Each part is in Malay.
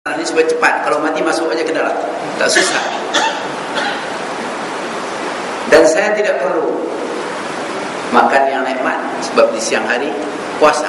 ini supaya cepat. Kalau mati masuk aja ke dalam, tak susah. Dan saya tidak perlu makan yang nikmat, sebab di siang hari puasa.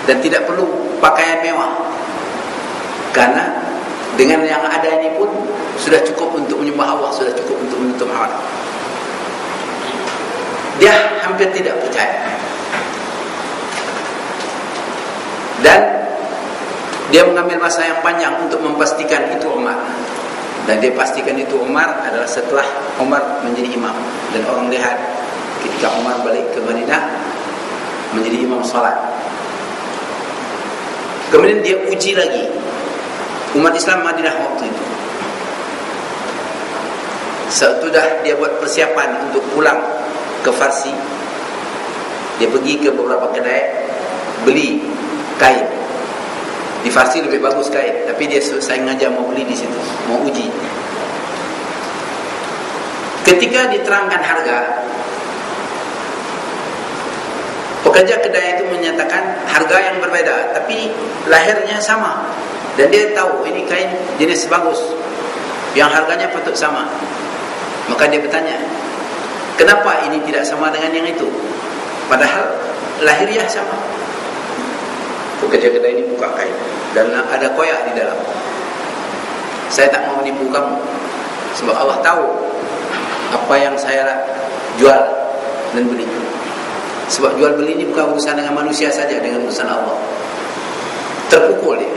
Dan tidak perlu pakaian mewah, karena dengan yang ada ini pun sudah cukup untuk menyembah Allah, sudah cukup untuk menutup aurat. Dia hampir tidak percaya. Dan dia mengambil masa yang panjang untuk memastikan itu Umar. Dan dia pastikan itu Umar adalah setelah Umar menjadi imam. Dan orang lihat ketika Umar balik ke Madinah menjadi imam salat. Kemudian dia uji lagi umat Islam Madinah waktu itu. Sesudah dia buat persiapan untuk pulang ke Farsi, dia pergi ke beberapa kedai beli kain. Di Farsi lebih bagus kain, tapi dia sengaja mau beli di situ, mau uji. Ketika diterangkan harga, pekerja kedai itu menyatakan harga yang berbeda, tapi lahirnya sama. Dan dia tahu ini kain jenis bagus, yang harganya patut sama. Maka dia bertanya, kenapa ini tidak sama dengan yang itu? Padahal lahiriah sama. Pekerja kedai ini buka kain dan ada koyak di dalam. Saya tak mau menipu kamu, sebab Allah tahu apa yang saya jual dan beli. Sebab jual beli ini bukan urusan dengan manusia saja, dengan urusan Allah. Terpukul dia.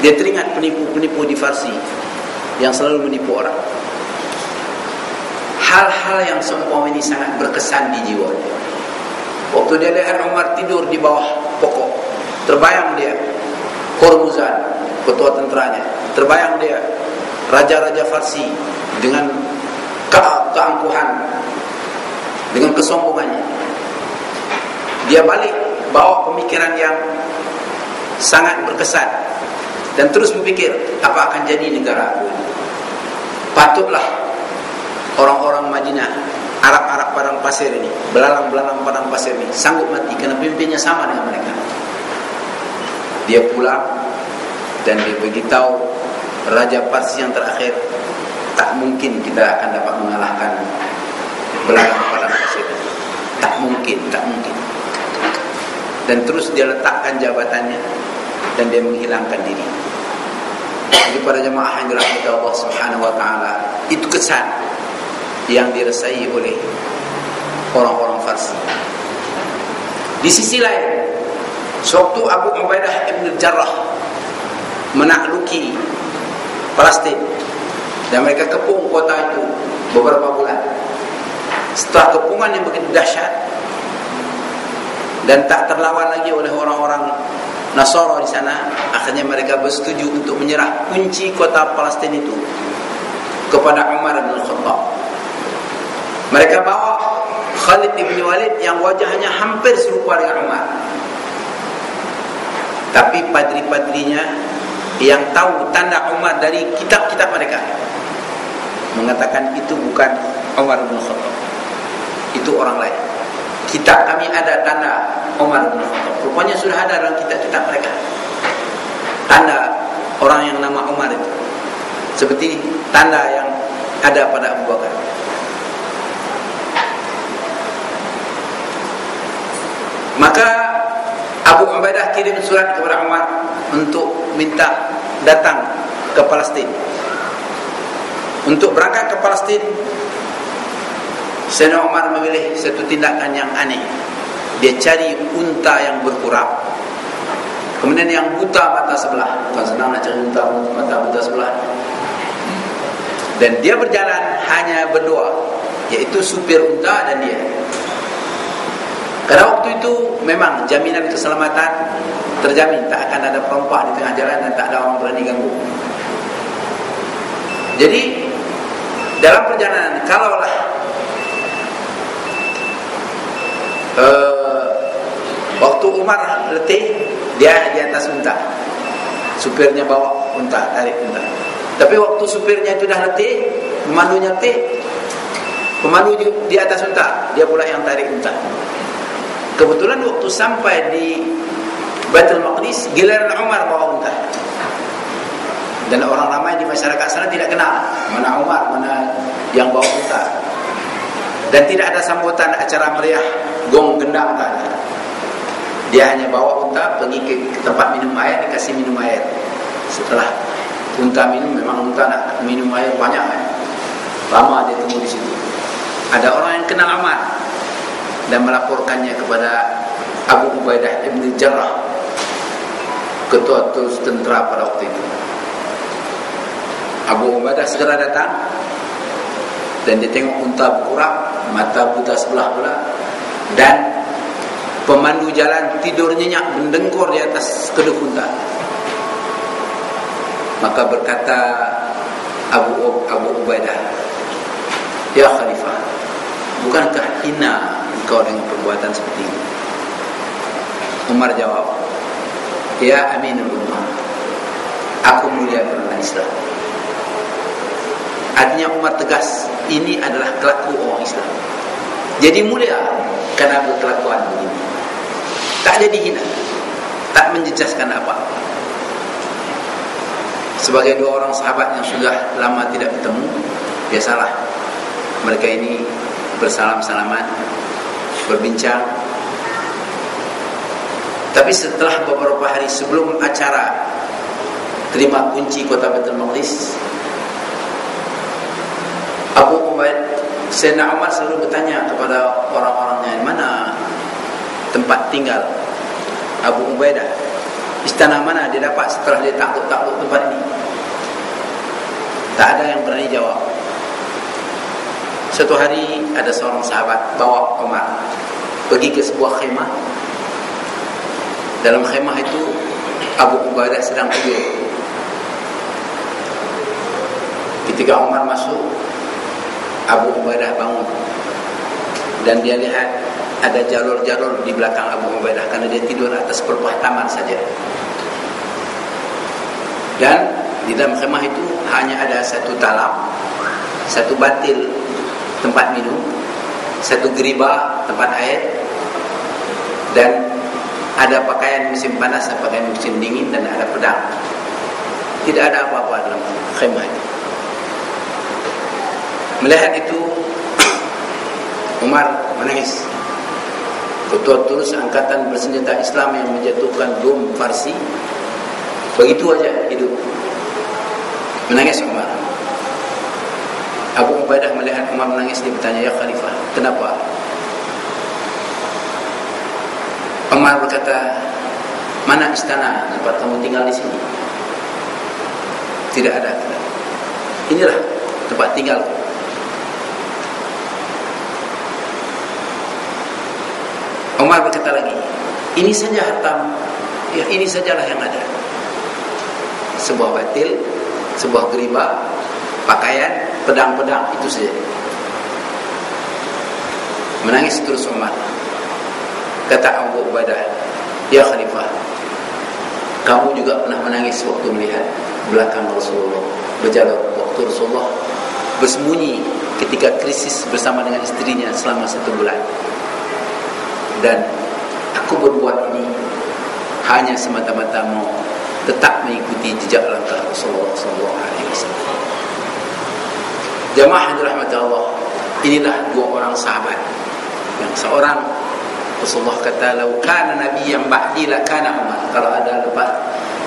Dia teringat penipu-penipu di Farsi yang selalu menipu orang. Hal-hal yang seumpama ini sangat berkesan di jiwa dia. Waktu dia lihat Umar tidur di bawah pokok, terbayang dia Hormuzan, ketua tenteranya. Terbayang dia raja-raja Farsi dengan keangkuhan, dengan kesombongannya. Dia balik bawa pemikiran yang sangat berkesan dan terus berpikir, apa akan jadi negara aku ini? Patutlah orang-orang Madinah, Arab-Arab padang pasir ini, belalang-belalang padang pasir ini sanggup mati kerana pemimpinnya sama dengan mereka. Dia pulang dan dia beritahu Raja Parsi yang terakhir, tak mungkin kita akan dapat mengalahkan belalang padang pasir. Tak mungkin. Dan terus dia letakkan jabatannya dan dia menghilangkan diri. Jadi para jemaah yang dirahmati Allah Subhanahu wa taala, itu kesan yang dirasai oleh orang-orang Farsi. Di sisi lain, sewaktu Abu Ubaidah Ibn Jarrah menakluki Palestin dan mereka kepung kota itu beberapa bulan, setelah kepungan yang begitu dahsyat dan tak terlawan lagi oleh orang-orang Nasara di sana, akhirnya mereka bersetuju untuk menyerah kunci kota Palestin itu kepada Umar bin Khattab. Mereka bawa Khalid bin Walid yang wajahnya hampir serupa dengan Umar, tapi padri-padrinya yang tahu tanda Umar dari kitab-kitab mereka mengatakan itu bukan Umar bin Khattab, itu orang lain. Kitab kami ada tanda Umar bin Khattab. Rupanya sudah ada dalam kitab-kitab mereka tanda orang yang nama Umar itu, seperti tanda yang ada pada Abu Bakar. Maka Abu Ubaidah kirim surat kepada Umar untuk minta datang ke Palestin. Untuk berangkat ke Palestin, Sayyidina Umar memilih satu tindakan yang aneh. Dia cari unta yang berkurap, kemudian yang buta mata sebelah. Bukan senang nak cari unta mata buta sebelah. Dan dia berjalan hanya berdua, yaitu supir unta dan dia. Karena waktu itu memang jaminan keselamatan terjamin, tak akan ada perompak di tengah jalan dan tak ada orang berani ganggu. Jadi dalam perjalanan, kalaulah waktu Umar letih, dia di atas unta, supirnya bawa unta, tarik unta. Tapi waktu supirnya itu dah letih, pemandunya letih, pemandu di atas unta, dia pula yang tarik unta. Kebetulan waktu sampai di Baitul Maqdis, giliran Umar bawa unta. Dan orang ramai di masyarakat sana tidak kenal mana Umar, mana yang bawa unta. Dan tidak ada sambutan acara meriah, gong gendang tak ada. Dia hanya bawa unta pergi ke tempat minum air, dikasih minum air. Setelah unta minum, memang unta nak minum air banyak lama dia tunggu di situ. Ada orang yang kenal Umar dan melaporkannya kepada Abu Ubaidah Ibn Jarrah, ketua terus tentera pada waktu itu. Abu Ubaidah segera datang dan dia tengok unta berkurang, mata buta sebelah pula, dan pemandu jalan tidur nyenyak mendengkur di atas kedua unta. Maka berkata Abu Ubaidah, "Ya Khalifah, bukankah hina engkau dengan perbuatan seperti ini?" Umar jawab, "Ya Aminul Ummah, aku mulia karena Islam." Artinya Umar tegas, ini adalah kelaku orang Islam. Jadi mulia karena berkelakuan begini. Tak jadi hina, tak menjejaskan apa. Sebagai dua orang sahabat yang sudah lama tidak bertemu, biasalah mereka ini bersalam-salaman, berbincang. Tapi setelah beberapa hari sebelum acara terima kunci kota Baitul Maqdis, Abu Ubaidah, Sayyidina Umar selalu bertanya kepada orang-orangnya, mana tempat tinggal Abu Ubaidah, istana mana dia dapat setelah dia takluk tempat ini. Tak ada yang berani jawab. Suatu hari ada seorang sahabat bawa Umar pergi ke sebuah khemah. Dalam khemah itu Abu Ubaidah sedang tidur. Ketika Umar masuk, Abu Ubaidah bangun dan dia lihat ada jalur-jalur di belakang Abu Ubaidah karena dia tidur atas pelepah taman saja. Dan di dalam khemah itu hanya ada satu talam, satu batil tempat minum, satu geriba tempat air, dan ada pakaian musim panas dan pakaian musim dingin, dan ada pedang. Tidak ada apa-apa dalam khemah itu. Melihat itu Umar menangis. Ketua terus angkatan bersenjata Islam yang menjatuhkan bom Farsi begitu aja hidup. Menangis Umar. Abu Ubaidah melihat Umar menangis, dia bertanya, "Ya Khalifah, kenapa?" Umar berkata, "Mana istana tempat kamu tinggal di sini?" "Tidak ada." "Inilah tempat tinggal." Umar berkata lagi, "Ini saja hartamu." "Ya, ini sajalah yang ada." Sebuah batil, sebuah geriba, pakaian, pedang-pedang, itu saja. Menangis terus Umar. Kata Abu Ubaidah, "Ya Khalifah, kamu juga pernah menangis waktu melihat belakang Rasulullah berjalan, waktu Rasulullah bersembunyi ketika krisis bersama dengan istrinya selama 1 bulan. Dan aku berbuat ini hanya semata-mata mau tetap mengikuti jejak langkah Rasulullah SAW." Jamaah yang dirahmati Allah, inilah dua orang sahabat yang seorang Rasulullah kata, "Lau kana nabiyyan ba'di la kana Umar." Kalau ada lepas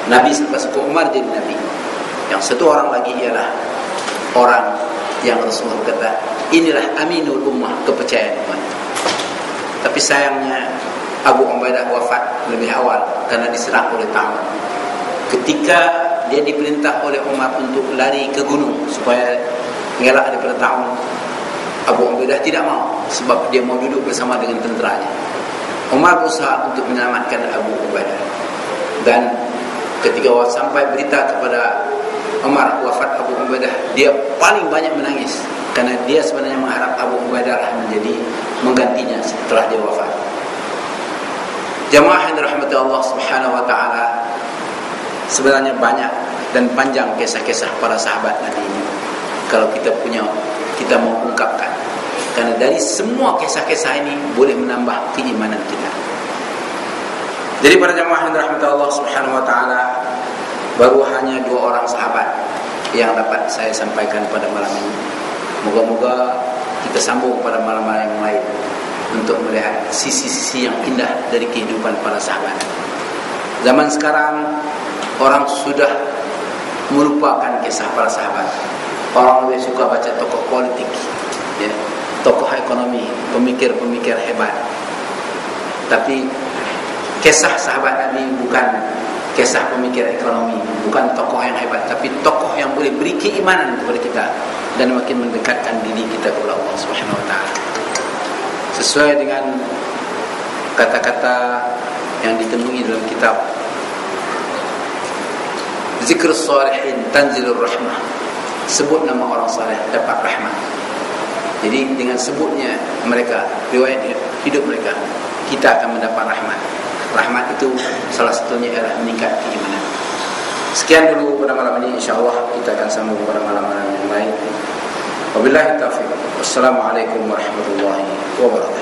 Nabi selepas Umar jadi Nabi. Yang satu orang lagi ialah orang yang Rasulullah kata, inilah aminul ummah, kepercayaan umat. Tapi sayangnya Abu Ubaidah wafat lebih awal karena diserang oleh Ta'un. Ketika dia diperintah oleh Umar untuk lari ke gunung supaya mengelak daripada Ta'un, Abu Ubaidah tidak mau sebab dia mau duduk bersama dengan tenteranya. Umar berusaha untuk menyelamatkan Abu Ubaidah, dan ketika sampai berita kepada Umar wafat Abu Ubaidah, dia paling banyak menangis karena dia sebenarnya mengharap Abu Ubaidah menjadi menggantinya setelah dia wafat. Jamaah yang dirahmati Allah Subhanahu wa taala, sebenarnya banyak dan panjang kisah-kisah para sahabat Nabi ini. Kalau kita mau ungkapkan, karena dari semua kisah-kisah ini boleh menambah keimanan kita. Jadi para jamaah yang dirahmati Allah Subhanahu wa taala, Baru hanya 2 orang sahabat yang dapat saya sampaikan pada malam ini. Moga-moga kita sambung pada malam-malam yang lain untuk melihat sisi-sisi yang indah dari kehidupan para sahabat. Zaman sekarang orang sudah melupakan kisah para sahabat. Orang lebih suka baca tokoh politik, ya, tokoh ekonomi, pemikir-pemikir hebat. Tapi kisah sahabat Nabi bukan kisah pemikir ekonomi, bukan tokoh yang hebat, tapi tokoh yang boleh beri keimanan kepada kita dan makin mendekatkan diri kita kepada Allah Subhanahu wa taala. Sesuai dengan kata-kata yang ditemui dalam kitab Zikr Salihin Tanzilur Rahmah, sebut nama orang saleh dapat rahmat. Jadi dengan sebutnya mereka, riwayat hidup mereka, kita akan mendapat rahmat. Rahmat itu salah satunya adalah meningkat keimanan. Sekian dulu pada malam ini, insyaAllah kita akan sambung pada malam-malam yang lain. Wabillahi taufiq. Wassalamualaikum warahmatullahi wabarakatuh.